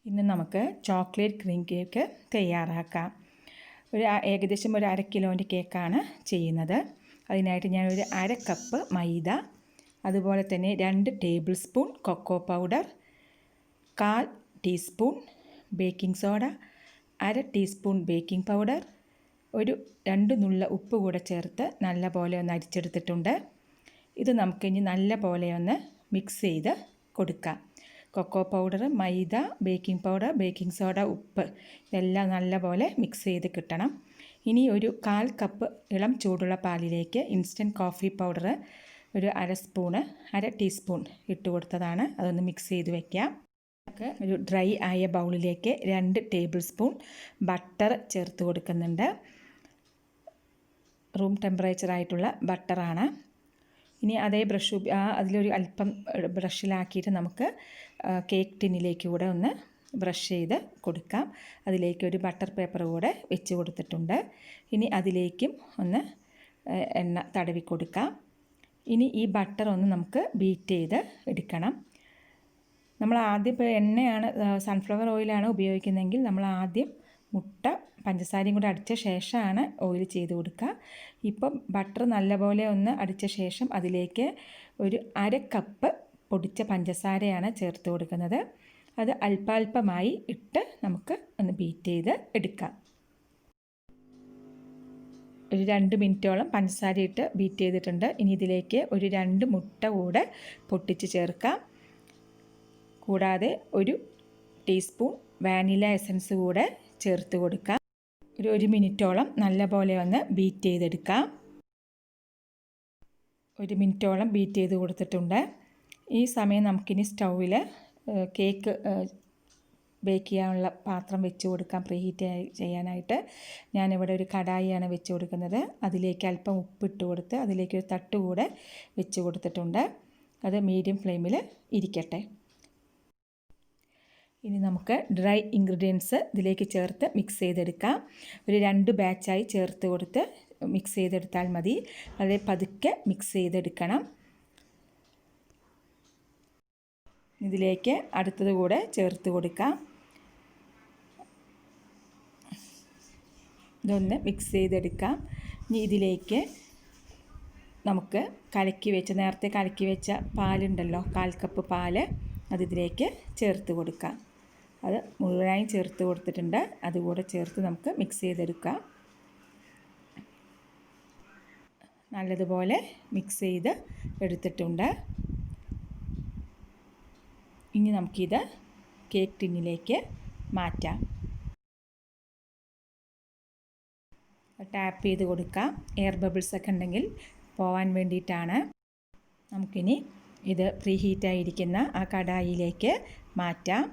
ഇന്ന് നമുക്ക് chocolate cream cake തയ്യാറാക്കാം. ഏകദേശം ഒരു 1/2 കിലോൻ്റെ കേക്കാണ് ചെയ്യുന്നത്. അതിനായിട്ട് ഞാൻ ഒരു 1/2 കപ്പ് മൈദ, അതുപോലെ തന്നെ 2 tablespoon cocoa powder, 1/4 teaspoon baking soda, 1/2 teaspoon baking powder, ഒരു 2 നുള്ള ഉപ്പ് കൂടെ ചേർത്ത് നല്ല പോലെ ഒന്ന് അരിച്ചെടുത്തിട്ടുണ്ട്. ഇത് നമുക്കിനി നല്ല പോലെ ഒന്ന് മിക്സ് ചെയ്ത് കൊടുക്കാം. കൊക്കോ പൗഡർ, മൈദ, ബേക്കിംഗ് പൗഡർ, ബേക്കിംഗ് സോഡ, ഉപ്പ് ഇതെല്ലാം നല്ലപോലെ മിക്സ് ചെയ്ത് കിട്ടണം. ഇനി ഒരു 1/4 കപ്പ് ഇളം ചൂടുള്ള പാലിലേക്ക് ഇൻസ്റ്റൻറ്റ് കോഫി പൗഡർ ഒരു 1/2 ടീസ്പൂൺ ഇട്ട് കൊടുത്തതാണ്. അതൊന്ന് മിക്സ് ചെയ്ത് വയ്ക്കാം. ഒരു ഡ്രൈ ആയ ബൗളിലേക്ക് 2 ടേബിൾ സ്പൂൺ ബട്ടർ ചേർത്ത് കൊടുക്കുന്നുണ്ട്. റൂം ടെമ്പറേച്ചർ ആയിട്ടുള്ള ബട്ടറാണ്. ഇനി അതേ അതിലൊരു അല്പം ബ്രഷിലാക്കിയിട്ട് നമുക്ക് കേക്ക് ടിന്നിലേക്ക് കൂടെ ഒന്ന് ബ്രഷ് ചെയ്ത് കൊടുക്കാം. അതിലേക്ക് ഒരു ബട്ടർ പേപ്പർ കൂടെ വെച്ച് കൊടുത്തിട്ടുണ്ട്. ഇനി അതിലേക്കും ഒന്ന് എണ്ണ തടവി കൊടുക്കാം. ഇനി ഈ ബട്ടർ ഒന്ന് നമുക്ക് ബീറ്റ് ചെയ്ത് എടുക്കണം. നമ്മൾ ആദ്യം ഇപ്പോൾ എണ്ണയാണ്, സൺഫ്ലവർ ഓയിലാണ് ഉപയോഗിക്കുന്നതെങ്കിൽ നമ്മൾ ആദ്യം മുട്ട പഞ്ചസാരയും കൂടെ അടിച്ച ശേഷമാണ് ഓയിൽ ചെയ്ത് കൊടുക്കുക. ഇപ്പം ബട്ടർ നല്ലപോലെ ഒന്ന് അടിച്ച ശേഷം അതിലേക്ക് ഒരു 1/2 കപ്പ് പൊടിച്ച പഞ്ചസാരയാണ് ചേർത്ത് കൊടുക്കുന്നത്. അത് അല്പാൽപമായി ഇട്ട് നമുക്ക് ഒന്ന് ബീറ്റ് ചെയ്ത് എടുക്കാം. ഒരു 2 മിനിറ്റോളം പഞ്ചസാര ഇട്ട് ബീറ്റ് ചെയ്തിട്ടുണ്ട്. ഇനി ഇതിലേക്ക് ഒരു 2 മുട്ട കൂടെ പൊട്ടിച്ച് ചേർക്കാം. കൂടാതെ ഒരു ടീസ്പൂൺ വാനില എസൻസ് കൂടെ ചേർത്ത് കൊടുക്കാം. ഒരു 1 മിനിറ്റോളം നല്ലപോലെ ഒന്ന് ബീറ്റ് ചെയ്തെടുക്കാം. 1 മിനിറ്റോളം ബീറ്റ് ചെയ്ത് കൊടുത്തിട്ടുണ്ട്. ഈ സമയം നമുക്കിനി സ്റ്റൗവിൽ കേക്ക് ബേക്ക് ചെയ്യാനുള്ള പാത്രം വെച്ച് കൊടുക്കാം. പ്രീഹീറ്റ് ചെയ്യാനായിട്ട് ഞാനിവിടെ ഒരു കടായിയാണ് വെച്ച് കൊടുക്കുന്നത്. അതിലേക്ക് അല്പം ഉപ്പിട്ട് കൊടുത്ത് അതിലേക്ക് ഒരു തട്ട് കൂടെ വെച്ച് കൊടുത്തിട്ടുണ്ട്. അത് മീഡിയം ഫ്ലെയിമിൽ ഇരിക്കട്ടെ. ഇനി നമുക്ക് ഡ്രൈ ഇൻഗ്രീഡിയൻസ് ഇതിലേക്ക് ചേർത്ത് മിക്സ് ചെയ്തെടുക്കാം. ഒരു 2 ബാച്ചായി ചേർത്ത് കൊടുത്ത് മിക്സ് ചെയ്തെടുത്താൽ മതി. വളരെ പതുക്കെ മിക്സ് ചെയ്തെടുക്കണം. ഇതിലേക്ക് അടുത്തത് കൂടെ ചേർത്ത് കൊടുക്കാം. ഇതൊന്ന് മിക്സ് ചെയ്തെടുക്കാം. ഇനി ഇതിലേക്ക് നമുക്ക് നേരത്തെ കലക്കി വെച്ച പാലുണ്ടല്ലോ, 1/4 കപ്പ് പാല് അതിലേക്ക് ചേർത്ത് കൊടുക്കാം. അത് മുഴുവനായും ചേർത്ത് കൊടുത്തിട്ടുണ്ട്. അതുകൂടെ ചേർത്ത് നമുക്ക് മിക്സ് ചെയ്തെടുക്കാം. നല്ലതുപോലെ മിക്സ് ചെയ്ത് എടുത്തിട്ടുണ്ട്. ഇനി നമുക്കിത് കേക്ക് ടിന്നിലേക്ക് മാറ്റാം. ടാപ്പ് ചെയ്ത് കൊടുക്കാം. എയർ ബബിൾസ് ഒക്കെ ഉണ്ടെങ്കിൽ പോകാൻ വേണ്ടിയിട്ടാണ്. നമുക്കിനി ഇത് പ്രീ ഹീറ്റായിരിക്കുന്ന ആ കടായിലേക്ക് മാറ്റാം.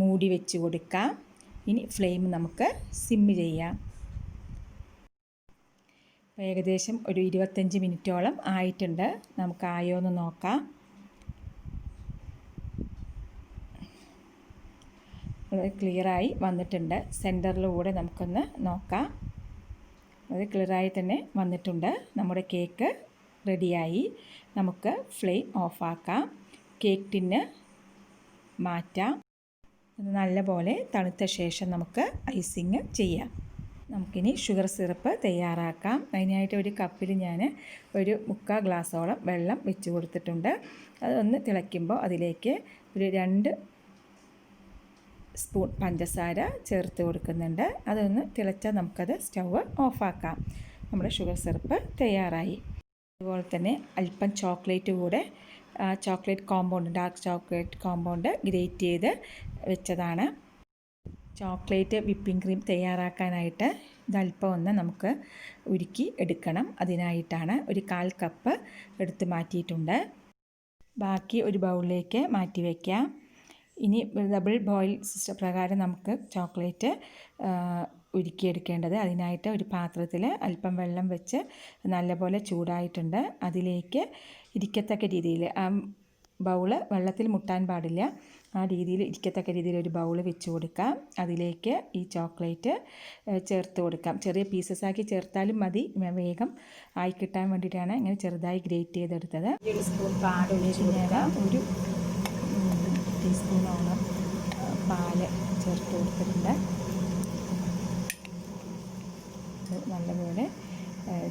മൂടി വെച്ച് കൊടുക്കാം. ഇനി ഫ്ലെയിം നമുക്ക് സിമ്മ് ചെയ്യാം. ഏകദേശം ഒരു 25 മിനിറ്റോളം ആയിട്ടുണ്ട്. നമുക്ക് ആയോ എന്ന് നോക്കാം. ക്ലിയറായി വന്നിട്ടുണ്ട്. സെൻറ്ററിലൂടെ നമുക്കൊന്ന് നോക്കാം. അത് ക്ലിയറായി തന്നെ വന്നിട്ടുണ്ട്. നമ്മുടെ കേക്ക് റെഡിയായി. നമുക്ക് ഫ്ലെയിം ഓഫാക്കാം. കേക്ക് ടിന്ന് മാറ്റാം. നല്ലപോലെ തണുത്ത ശേഷം നമുക്ക് ഐസിങ് ചെയ്യാം. നമുക്കിനി ഷുഗർ സിറപ്പ് തയ്യാറാക്കാം. അതിനായിട്ട് ഒരു കപ്പിൽ ഞാൻ ഒരു 3/4 ഗ്ലാസോളം വെള്ളം വെച്ച് കൊടുത്തിട്ടുണ്ട്. അതൊന്ന് തിളയ്ക്കുമ്പോൾ അതിലേക്ക് ഒരു 2 സ്പൂൺ പഞ്ചസാര ചേർത്ത് കൊടുക്കുന്നുണ്ട്. അതൊന്ന് തിളച്ചാൽ നമുക്കത് സ്റ്റൗവ് ഓഫാക്കാം. നമ്മുടെ ഷുഗർ സിറപ്പ് തയ്യാറായി. അതുപോലെ തന്നെ അല്പം ചോക്ലേറ്റ് കൂടെ, chocolate compound, dark chocolate compound great ചെയ്ത് വെച്ചതാണ്. ചോക്ലേറ്റ് വിപ്പിംഗ് ക്രീം തയ്യാറാക്കാനായിട്ട് ഇതല്പം ഒന്ന് നമുക്ക് ഉരുക്കി എടുക്കണം. അതിനായിട്ടാണ് ഒരു 1/4 കപ്പ് എടുത്ത് മാറ്റിയിട്ടുണ്ട്. ബാക്കി ഒരു ബൗളിലേക്ക് മാറ്റി വയ്ക്കാം. ഇനി ഡബിൾ ബോയിൽ സിസ്റ്റം പ്രകാരം നമുക്ക് ചോക്ലേറ്റ് ഉരുക്കിയെടുക്കേണ്ടത്. അതിനായിട്ട് ഒരു പാത്രത്തിൽ അല്പം വെള്ളം വെച്ച് നല്ലപോലെ ചൂടായിട്ടുണ്ട്. അതിലേക്ക് ഇരിക്കത്തക്ക രീതിയിൽ ബൗള് വെള്ളത്തിൽ മുട്ടാൻ പാടില്ല. ആ രീതിയിൽ ഇരിക്കത്തക്ക രീതിയിൽ ഒരു ബൗള് വെച്ച് കൊടുക്കാം. അതിലേക്ക് ഈ ചോക്ലേറ്റ് ചേർത്ത് കൊടുക്കാം. ചെറിയ പീസസ് ആക്കി ചേർത്താലും മതി. വേഗം ആയി കിട്ടാൻ വേണ്ടിയിട്ടാണ് ഇങ്ങനെ ചെറുതായി ഗ്രേറ്റ് ചെയ്തെടുത്തത്. 1 സ്പൂൺ പാൽ ഒഴിച്ച് കൊടുക്കാം. ഒരു ടീസ്പൂണോളം പാൽ നല്ലപോലെ ചേർത്ത് കൊടുത്തിട്ടുണ്ട്. നല്ലപോലെ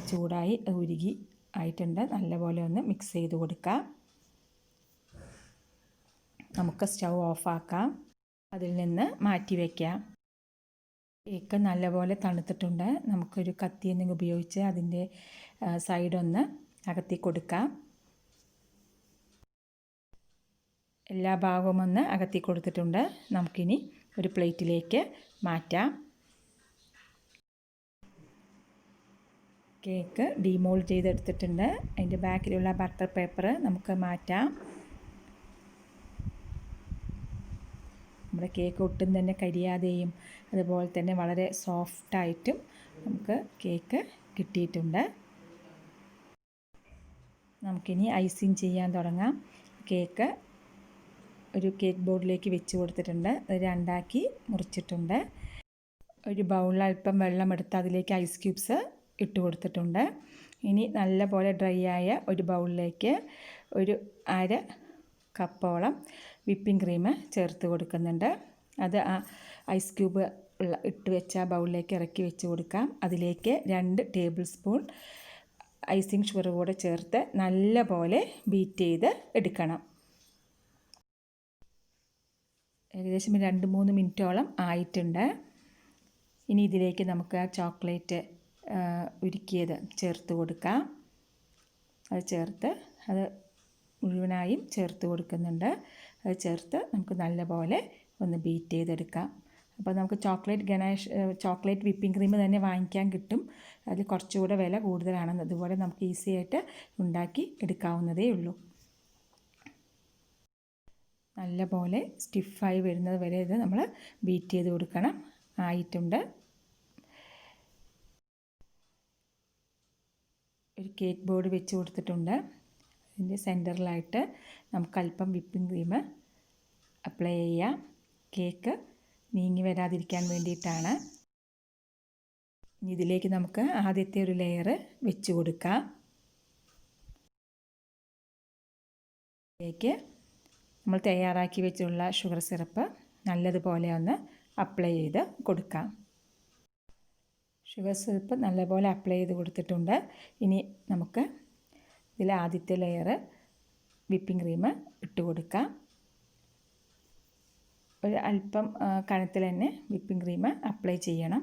ചൂടായി ഉരുകി ആയിട്ടുണ്ട്. നല്ലപോലെ ഒന്ന് മിക്സ് ചെയ്ത് കൊടുക്കാം. നമുക്ക് സ്റ്റൗ ഓഫാക്കാം. അതിൽ നിന്ന് മാറ്റി വയ്ക്കാം. കേക്ക് നല്ലപോലെ തണുത്തിട്ടുണ്ട്. നമുക്കൊരു കത്തി എന്തെങ്കിലും ഉപയോഗിച്ച് അതിൻ്റെ സൈഡൊന്ന് അകത്തി കൊടുക്കാം. എല്ലാ ഭാഗവും ഒന്ന് അകത്തി കൊടുത്തിട്ടുണ്ട്. നമുക്കിനി ഒരു പ്ലേറ്റിലേക്ക് മാറ്റാം. കേക്ക് ഡീമോൾഡ് ചെയ്തെടുത്തിട്ടുണ്ട്. അതിൻ്റെ ബാക്കിലുള്ള ബട്ടർ പേപ്പർ നമുക്ക് മാറ്റാം. നമ്മുടെ കേക്ക് ഒട്ടും തന്നെ കരിയാതെയും അതുപോലെ തന്നെ വളരെ സോഫ്റ്റായിട്ടും നമുക്ക് കേക്ക് കിട്ടിയിട്ടുണ്ട്. നമുക്കിനി ഐസിങ് ചെയ്യാൻ തുടങ്ങാം. കേക്ക് ഒരു കേക്ക് ബോർഡിലേക്ക് വെച്ച് കൊടുത്തിട്ടുണ്ട്. രണ്ടാക്കി മുറിച്ചിട്ടുണ്ട്. ഒരു ബൗളിൽ അല്പം വെള്ളമെടുത്ത് അതിലേക്ക് ഐസ് ക്യൂബ്സ് ഇട്ട് കൊടുത്തിട്ടുണ്ട്. ഇനി നല്ലപോലെ ഡ്രൈ ആയ ഒരു ബൗളിലേക്ക് ഒരു 1/2 കപ്പോളം വിപ്പിംഗ് ക്രീം ചേർത്ത് കൊടുക്കുന്നുണ്ട്. അത് ആ ഐസ് ക്യൂബ് ഇട്ട് വെച്ച ബൗളിലേക്ക് ഇറക്കി വെച്ച് കൊടുക്കാം. അതിലേക്ക് 2 ടേബിൾ സ്പൂൺ ഐസിങ് ഷുഗർ കൂടെ ചേർത്ത് നല്ലപോലെ ബീറ്റ് ചെയ്ത് എടുക്കണം. ഏകദേശം 2-3 മിനിറ്റോളം ആയിട്ടുണ്ട്. ഇനി ഇതിലേക്ക് നമുക്ക് ചോക്ലേറ്റ് ഉരുക്കിയത് ചേർത്ത് കൊടുക്കാം. അത് ചേർത്ത് അത് മുഴുവനായും ചേർത്ത് കൊടുക്കുന്നുണ്ട്. അത് ചേർത്ത് നമുക്ക് നല്ലപോലെ ഒന്ന് ബീറ്റ് ചെയ്തെടുക്കാം. അപ്പോൾ നമുക്ക് ചോക്ലേറ്റ് വിപ്പിംഗ് ക്രീം തന്നെ വാങ്ങിക്കാൻ കിട്ടും. അതിൽ കുറച്ചുകൂടെ വില കൂടുതലാണ്. അതുപോലെ നമുക്ക് ഈസി ആയിട്ട് ഉണ്ടാക്കി എടുക്കാവുന്നതേ ഉള്ളൂ. നല്ലപോലെ സ്റ്റിഫായി വരുന്നത് വരെ ഇത് നമ്മൾ ബീറ്റ് ചെയ്ത് കൊടുക്കണം. ആയിട്ടുണ്ട്. ഒരു കേക്ക് ബോർഡ് വെച്ച് കൊടുത്തിട്ടുണ്ട്. അതിൻ്റെ സെൻറ്ററിലായിട്ട് നമുക്ക് അല്പം വിപ്പിംഗ് ക്രീം അപ്ലൈ ചെയ്യാം. കേക്ക് നീങ്ങി വരാതിരിക്കാൻ വേണ്ടിയിട്ടാണ്. ഇതിലേക്ക് നമുക്ക് ആദ്യത്തെ ഒരു ലെയർ വെച്ച് കൊടുക്കാം. ഇതിലേക്ക് നമ്മൾ തയ്യാറാക്കി വെച്ചുള്ള ഷുഗർ സിറപ്പ് നല്ലതുപോലെ ഒന്ന് അപ്ലൈ ചെയ്ത് കൊടുക്കാം. ഷുഗർ സിറപ്പ് നല്ലപോലെ അപ്ലൈ ചെയ്ത് കൊടുത്തിട്ടുണ്ട്. ഇനി നമുക്ക് ഇതിൽ ആദ്യത്തെ ലെയർ വിപ്പിംഗ് ക്രീം ഇട്ട് കൊടുക്കാം. ഒരു അല്പം കനത്തിൽ തന്നെ വിപ്പിംഗ് ക്രീം അപ്ലൈ ചെയ്യണം.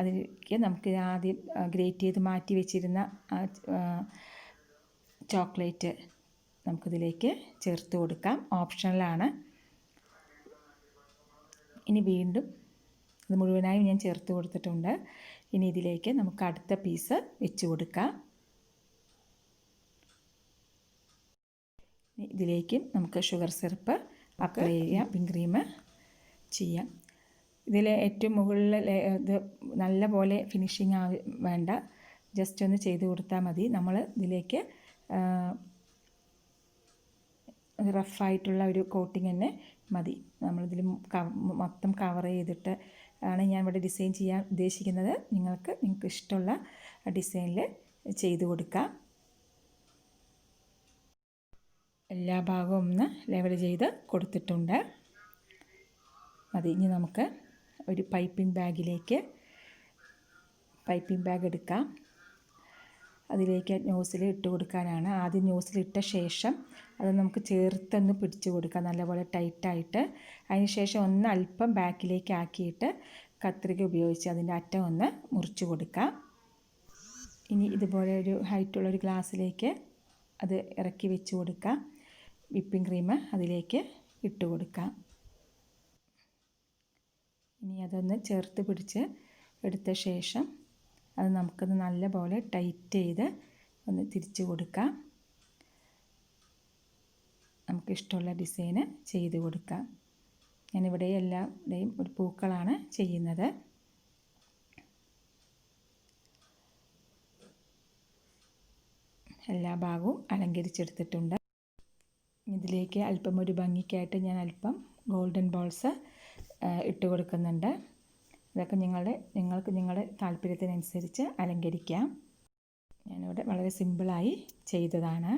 അതിലേക്ക് നമുക്ക് ആദ്യം ഗ്രേറ്റ് ചെയ്ത് മാറ്റി വെച്ചിരുന്ന ചോക്ലേറ്റ് നമുക്കിതിലേക്ക് ചേർത്ത് കൊടുക്കാം. ഓപ്ഷണലാണ്. ഇനി വീണ്ടും അത് മുഴുവനായും ഞാൻ ചേർത്ത് കൊടുത്തിട്ടുണ്ട്. ഇനി ഇതിലേക്ക് നമുക്ക് അടുത്ത പീസ് വെച്ച് കൊടുക്കാം. ഇതിലേക്കും നമുക്ക് ഷുഗർ സിറപ്പ് അപ്ലൈ ചെയ്യാം. വിപ്പിംഗ് ക്രീം ചെയ്യാം. ഇതിൽ ഏറ്റവും മുകളിൽ ഇത് നല്ല പോലെ ഫിനിഷിങ് വേണ്ട, ജസ്റ്റ് ഒന്ന് ചെയ്ത് കൊടുത്താൽ മതി. നമ്മൾ ഇതിലേക്ക് റഫായിട്ടുള്ള ഒരു കോട്ടിങ് തന്നെ മതി. നമ്മളിതിൽ മൊത്തം കവർ ചെയ്തിട്ട് ആണ് ഞാൻ ഇവിടെ ഡിസൈൻ ചെയ്യാൻ ഉദ്ദേശിക്കുന്നത്. നിങ്ങൾക്ക് ഇഷ്ടമുള്ള ഡിസൈനിൽ ചെയ്ത് കൊടുക്കാം. എല്ലാ ഭാഗവും ഒന്ന് ലെവൽ ചെയ്ത് കൊടുത്തിട്ടുണ്ട്. മതി. ഇനി നമുക്ക് ഒരു പൈപ്പിംഗ് ബാഗ് എടുക്കാം. അതിലേക്ക് നോസിൽ ഇട്ട് കൊടുക്കാനാണ്. ആദ്യം നോസിലിട്ട ശേഷം അത് നമുക്ക് ചേർത്തൊന്ന് പിടിച്ച് കൊടുക്കാം നല്ലപോലെ ടൈറ്റായിട്ട്. അതിന് ശേഷം ഒന്ന് അല്പം ബാക്കിലേക്ക് ആക്കിയിട്ട് കത്രിക ഉപയോഗിച്ച് അതിൻ്റെ അറ്റം ഒന്ന് മുറിച്ച് കൊടുക്കാം. ഇനി ഇതുപോലെ ഒരു ഹൈറ്റുള്ളൊരു ഗ്ലാസ്സിലേക്ക് അത് ഇറക്കി വെച്ച് കൊടുക്കാം. വിപ്പിംഗ് ക്രീം അതിലേക്ക് ഇട്ട് കൊടുക്കാം. ഇനി അതൊന്ന് ചേർത്ത് പിടിച്ച് എടുത്ത ശേഷം അത് നമുക്കൊന്ന് നല്ലപോലെ ടൈറ്റ് ചെയ്ത് ഒന്ന് തിരിച്ച് കൊടുക്കാം. നമുക്കിഷ്ടമുള്ള ഡിസൈന് ചെയ്ത് കൊടുക്കാം. ഞാനിവിടെ എല്ലാവരുടെയും ഒരു പൂക്കളാണ് ചെയ്യുന്നത്. എല്ലാ ഭാഗവും അലങ്കരിച്ചെടുത്തിട്ടുണ്ട്. ഇതിലേക്ക് അല്പം ഒരു ഭംഗിക്കായിട്ട് ഞാൻ അല്പം ഗോൾഡൻ ബോൾസ് ഇട്ട് കൊടുക്കുന്നുണ്ട്. ഇതൊക്കെ നിങ്ങൾക്ക് നിങ്ങളുടെ താല്പര്യത്തിനനുസരിച്ച് അലങ്കരിക്കാം. ഞാനിവിടെ വളരെ സിമ്പിളായി ചെയ്തതാണ്.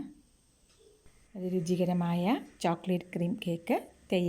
അത് രുചികരമായ ചോക്ലേറ്റ് ക്രീം കേക്ക്